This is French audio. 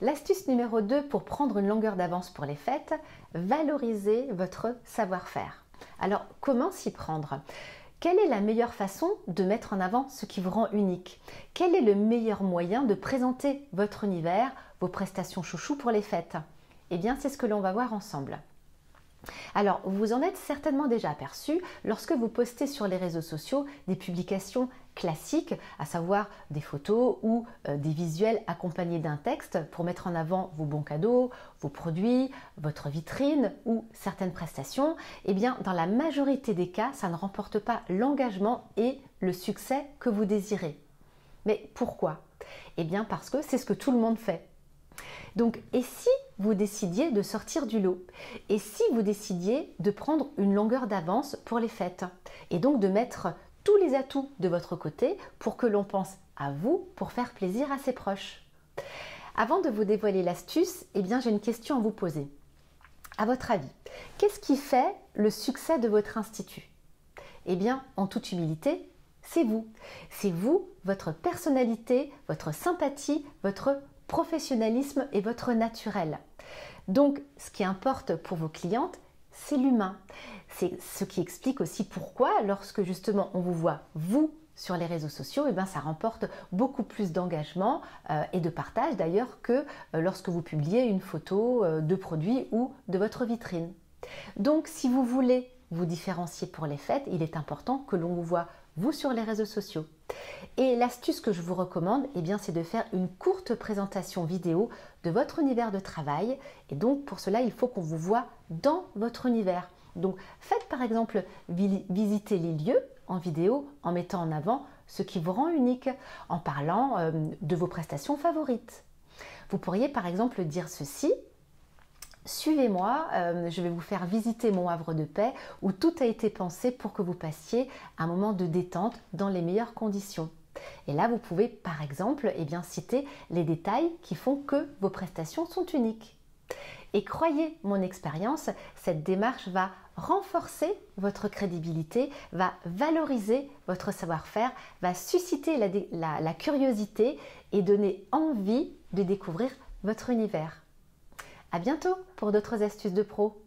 L'astuce numéro 2 pour prendre une longueur d'avance pour les fêtes, valoriser votre savoir-faire. Alors, comment s'y prendre? Quelle est la meilleure façon de mettre en avant ce qui vous rend unique? Quel est le meilleur moyen de présenter votre univers, vos prestations chouchou pour les fêtes? Eh bien, c'est ce que l'on va voir ensemble. Alors, vous en êtes certainement déjà aperçu lorsque vous postez sur les réseaux sociaux des publications classiques, à savoir des photos ou des visuels accompagnés d'un texte pour mettre en avant vos bons cadeaux, vos produits, votre vitrine ou certaines prestations. Eh bien, dans la majorité des cas, ça ne remporte pas l'engagement et le succès que vous désirez. Mais pourquoi? Eh bien, parce que c'est ce que tout le monde fait. Donc, et si vous décidiez de sortir du lot? Et si vous décidiez de prendre une longueur d'avance pour les fêtes? Et donc de mettre tous les atouts de votre côté pour que l'on pense à vous pour faire plaisir à ses proches? Avant de vous dévoiler l'astuce, eh bien j'ai une question à vous poser. À votre avis, qu'est-ce qui fait le succès de votre institut? Eh bien, en toute humilité, c'est vous. C'est vous, votre personnalité, votre sympathie, votre professionnalisme et votre naturel. Donc, ce qui importe pour vos clientes, c'est l'humain. C'est ce qui explique aussi pourquoi, lorsque justement on vous voit, vous, sur les réseaux sociaux, eh bien, ça remporte beaucoup plus d'engagement et de partage d'ailleurs que lorsque vous publiez une photo de produit ou de votre vitrine. Donc, si vous voulez vous différencier pour les fêtes, il est important que l'on vous voit, vous, sur les réseaux sociaux. Et l'astuce que je vous recommande, eh bien, c'est de faire une courte présentation vidéo de votre univers de travail. Et donc, pour cela, il faut qu'on vous voit dans votre univers. Donc, faites par exemple visiter les lieux en vidéo en mettant en avant ce qui vous rend unique, en parlant de vos prestations favorites. Vous pourriez par exemple dire ceci: suivez-moi, je vais vous faire visiter mon havre de paix où tout a été pensé pour que vous passiez un moment de détente dans les meilleures conditions. Et là, vous pouvez par exemple citer les détails qui font que vos prestations sont uniques. Et croyez mon expérience, cette démarche va renforcer votre crédibilité, va valoriser votre savoir-faire, va susciter la curiosité et donner envie de découvrir votre univers. À bientôt pour d'autres astuces de pro.